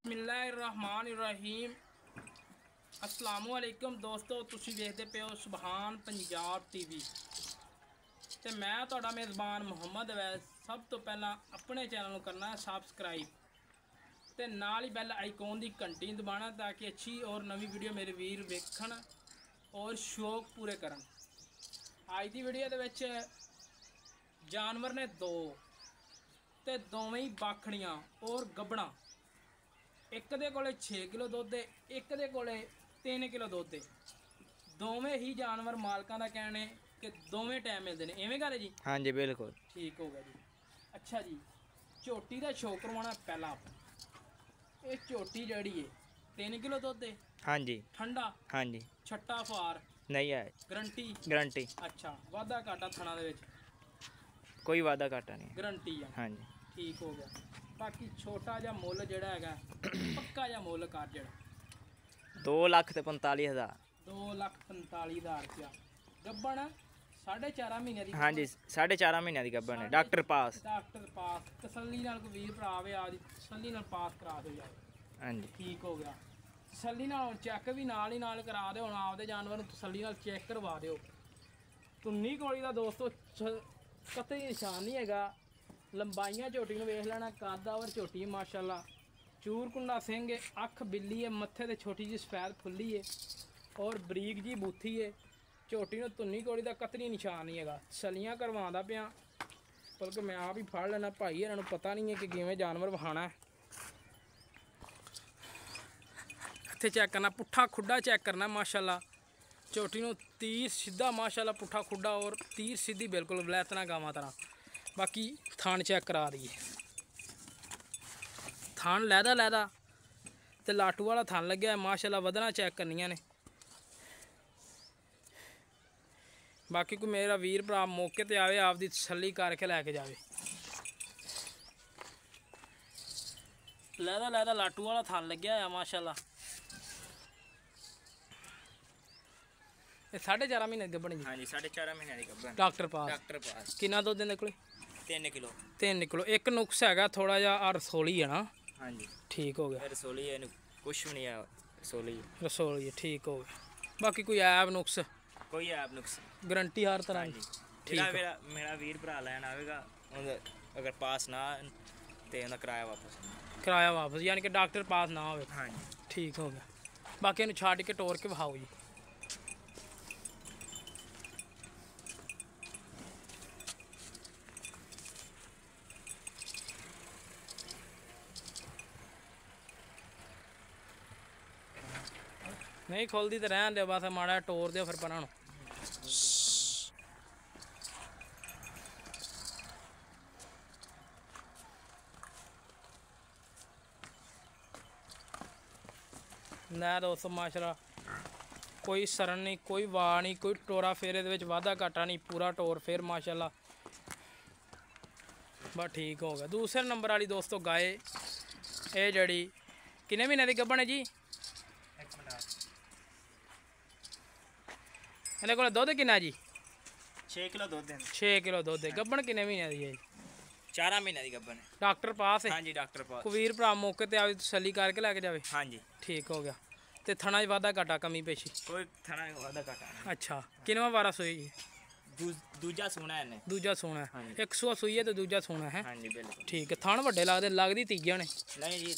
बिस्मिल्लाहिर्रहमानिर्रहीम अस्सलामुअलैकुम दोस्तों, तुसी देखते पे हो सुभान पंजाब टीवी ते मैं तुहाडा मेज़बान मुहम्मद अवैस। सब तो पहला अपने चैनल को करना है सबसक्राइब ते नाल ही बैल आइकॉन की घंटी दबाना ताकि अच्छी और नवी वीडियो मेरे वीर वेखण और शौक पूरे करन। अज की वीडियो दे विच जानवर ने दो ते दोवें ही बाखड़ियां और गब्बड़ां। एक दे कोले 6 किलो दुध है, एक दे कोले 3 किलो दुध है। दोवें ही जानवर मालकां दा कहने कि दोवें टाइम मिलते हैं, इवें गल है जी? हाँ जी बिल्कुल ठीक हो गया जी। अच्छा जी, झोटी का शो करवाना पहला। ये झोटी जड़ी है 3 किलो दुध है। हाँ जी ठंडा हाँ जी छट्टा फार नहीं है गारंटी। अच्छा, वादा घाटा थणा दे विच कोई वादा घाटा नहीं। गारंटी है। हाँ जी ठीक हो गया। बाकी छोटा जा मुल जिहड़ा हैगा पक्का जा मुल कर जिहड़ा 2,45,000। 2,45,000 रुपया। गब्बन 4.5 महीने की। हाँ जी 4.5 महीने की गब्बन है। डॉक्टर पास तसल्ली नाल कोई वीर भरा आवे आदि तसल्ली नाल पास करा दो यार। हाँ जी ठीक हो गया। तसल्ली नाल चैक भी नाल ही नाल करा दो। हुण आपदे जानवर नूं तसल्ली नाल चैक करवा दिओ। तुन्नी कोली दा दोस्तों कतई निशान नहीं हैगा। लंबाइयां झोटी नूं वेख लेना, कद और झोटी माशाअल्लाह। चूर कुंडा सिंह है, अख बिल्ली है, मत्थे ते छोटी जी सफेद फुल्ली है और बरीक जी बूथी है। झोटी नूं तुन्नी कोली दा कतई निशान नहीं हैगा। सलियां करवांदा पिया, बल्कि मैं आप ही फड़ लेना। भाई इन्हां नूं पता नहीं है कि किवें जानवर वखाना है। इत्थे चेक करना, पुट्ठा खुड्डा चेक करना माशाअल्लाह। झोटी नूं तीर सीधा माशाअल्लाह, पुट्ठा खुड्डा और तीर सीधी बिल्कुल वलैतना गावां तरह। बाकी थान चेक करा दीए, थान लैदा ते लाटू वाला थान लग्या है माशाअल्लाह। वधना चेक करनियां ने। बाकी कोई मेरा वीर भरा मौके ते आवे, आपदी तसल्ली करके लैके जावे। लैदा लाटू वाला थान लग्या है माशाअल्लाह। ये 4.5 महीने गब्बन जी। हाँ जी 4.5 महीने की गब्बन। डॉक्टर पास कितना दुध देंदे कोले? 3 किलो। 3 किलो। एक नुक्स हैगा थोड़ा जिहा रसोली है ना? हाँ जी ठीक हो गया। रसोली है, कुछ भी नहीं है। रसोली है। ठीक हो गया। बाकी कोई ऐब नुक्स? कोई ऐब नुक्स गारंटी हर तरह की। ठीक है। मेरा वीर भरा लैन आवेगा, अगर पास ना तो उन्हें किराया वापस यानी कि डॉक्टर पास ना हो। हाँ जी ठीक हो गया। बाकी इन्हूं छड्ड के टोर के विखाओ जी। नहीं खुलती तो रहन दो, बस माड़ा टोर दो फिर परां नूं। लै दोस्तों माशाअल्लाह, कोई सरन नहीं, कोई वाह नहीं, कोई टोरा फेरे दे विच वाधा घाटा नहीं, पूरा टोर फेर माशाअल्लाह। बस ठीक हो गया। दूसरे नंबर वाली दोस्तों गाय ये जड़ी किन्ने महीने की गब्बन है जी? इहदे कोल दुध किन्ना जी? 6 किलो दुध है। 6 किलो दुध है। गब्बन किन्ने महीने की है? 4 महीने की गब्बन है। डॉक्टर पास है? हाँ जी डॉक्टर पास। वीर भरा मौके ते आपदी तसल्ली करके लैके जावे। हाँ जी ठीक हो गया। ते थणा च वाधा घाटा कमी पेशी? कोई थणा वाधा घाटा नहीं। अच्छा, किनवा वारा सोई जी? दूजा सोना है ने। दूजा सोना है। एक सूआ सुई है तो दूजा सोना है। हाँ जी बिल्कुल। ठीक है। थान वड्डे लगदी तीजे ने? नहीं जी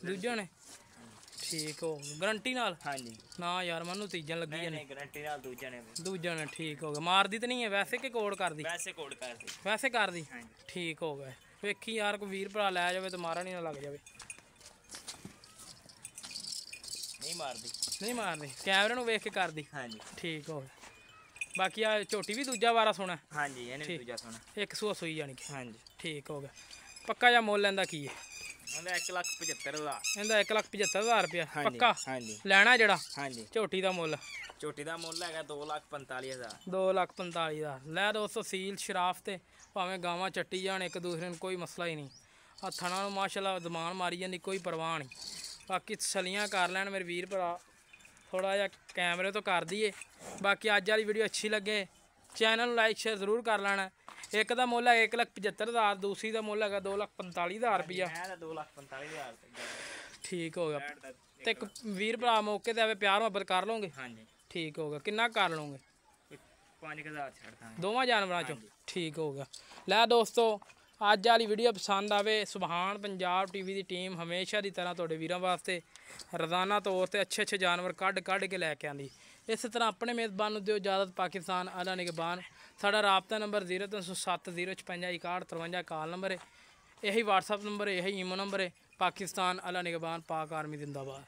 दूजा ने। ठीक हो। गारंटी नाल? हाँ जी ना यार मैनू तीजन लगी है। नहीं गारंटी नाल दूजा ने। ठीक हो गया। मारदी तो नहीं है वैसे कि कोड कर दी? वैसे कर दी। हाँ ठीक हो गया। वेखी यार कोई वीर भरा लै जावे तो मारा नहीं ना लग जावे। नहीं मारदी कैमरे नूं वेख के कर दी। हाँ जी ठीक हो गया। बाकी आ झोटी भी दूजा वारा सोना? हाँ जी इहने दूजा सोना। एक सूआ सुई यानी कि? हाँ जी ठीक हो गया। पक्का जा मुल लैंदा की है? 1,75,000। इहदा 1,75,000 रुपया पक्का? हाँ जी लैना जेड़ा? हाँ जी झोटी दा मुल? झोटी दा मुल है 2,45,000। 2,45,000। लै दोस्तों सील शराफ ते भावें गावां चट्टी जान एक दूसरे नूं, कोई मसला ही नहीं। थणा नूं माशाअल्लाह दमान मारी जांदी, कोई परवाह नहीं। बाकी तसल्लियां कर लैन मेरे वीर भरा, थोड़ा जिहा कैमरे तो कर दिए। बाकी अज वाली वीडियो अच्छी लगे चैनल लाइक शेयर जरूर कर लेना। एक का मुल है 1,75,000, दूसरी का मुल है 2,45,000 रुपया। ਠੀਕ ਹੋ ਗਿਆ। ਪੈਂਹਠ ਦਾ ਤੇ ਇੱਕ ਵੀਰ ਭਰਾ ਮੌਕੇ ਤੇ ਆਵੇ ਪਿਆਰ ਮੁਹੱਬਤ ਕਰ ਲਓਗੇ? ਹਾਂਜੀ ਠੀਕ ਹੋ ਗਿਆ। ਕਿੰਨਾ ਕਰ ਲਓਗੇ? 5000 ਛੱਡ ਦਾਂਗੇ ਦੋਵਾਂ ਜਾਨਵਰਾਂ ਚੋਂ? ਹਾਂਜੀ। ਠੀਕ ਹੋ ਗਿਆ। ਲੈ ਦੋਸਤੋ, ਅੱਜ ਵਾਲੀ ਵੀਡੀਓ ਪਸੰਦ ਆਵੇ, ਸੁਭਾਨ ਪੰਜਾਬ ਟੀਵੀ ਦੀ ਟੀਮ ਹਮੇਸ਼ਾ ਦੀ ਤਰ੍ਹਾਂ ਤੁਹਾਡੇ ਵੀਰਾਂ ਵਾਸਤੇ ਰੋਜ਼ਾਨਾ ਤੌਰ ਤੇ ਅੱਛੇ ਜਾਨਵਰ ਕੱਢ ਕੇ ਲੈ ਕੇ ਆਉਂਦੀ। ਇਸੇ ਤਰ੍ਹਾਂ ਆਪਣੇ ਮੇਜ਼ਬਾਨ ਨੂੰ ਦਿਓ ਇਜਾਜ਼ਤ। ਪਾਕਿਸਤਾਨ ਆਲਾ ਨਿਗਬਾਨ। ਸਾਡਾ ਰਾਬਤਾ ਨੰਬਰ 0307 056 6153 ਕਾਲ ਨੰਬਰ ਹੈ। ਇਹੀ WhatsApp ਨੰਬਰ ਹੈ, ਇਹੀ ਈਮੋ ਨੰਬਰ ਹੈ। ਪਾਕਿਸਤਾਨ ਆਲਾ ਨਿਗਬਾਨ, ਪਾਕ ਆਰਮੀ ਜ਼ਿੰਦਾਬਾਦ।